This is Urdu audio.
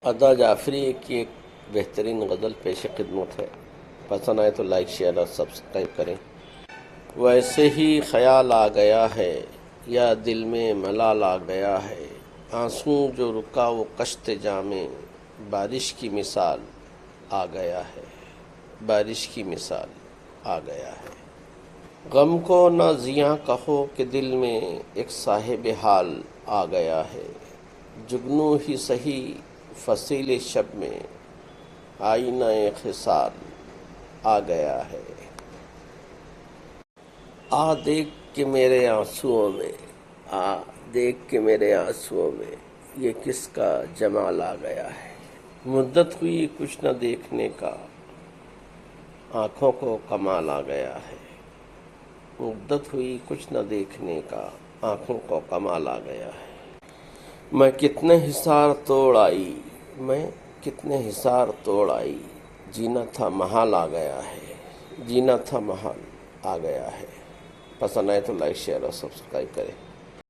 ادا جعفری کی ایک بہترین غزل پیش خدمت ہے، پسند آئے تو لائک شیئر اور سبسکرائب کریں۔ ویسے ہی خیال آ گیا ہے یا دل میں ملال آ گیا ہے، آنسوں جو رکا وہ کشت جامیں بارش کی مثال آ گیا ہے، بارش کی مثال آ گیا ہے۔ غم کو نہ زیاں کہو کہ دل میں ایک صاحب حال آ گیا ہے، جگنو ہی سہی فصیل شب میں آئینہ خصال آ گیا ہے۔ آ دیکھ کے میرے آنسوؤں میں، آ دیکھ کے میرے آنسوؤں میں یہ کس کا جمال آ گیا ہے۔ مدت ہوئی کچھ نہ دیکھنے کا، آنکھوں کو کمال آ گیا ہے۔ مدت ہوئی کچھ نہ دیکھنے کا، آنکھوں کو کمال آ گیا ہے۔ میں کتنے حصار توڑ آئی، میں کتنے حصار توڑ آئی، جینا تھا محال آ گیا ہے، جینا تھا محال آ گیا ہے۔ پسند آئے تو لائک شیئر اور سبسکرائب کریں۔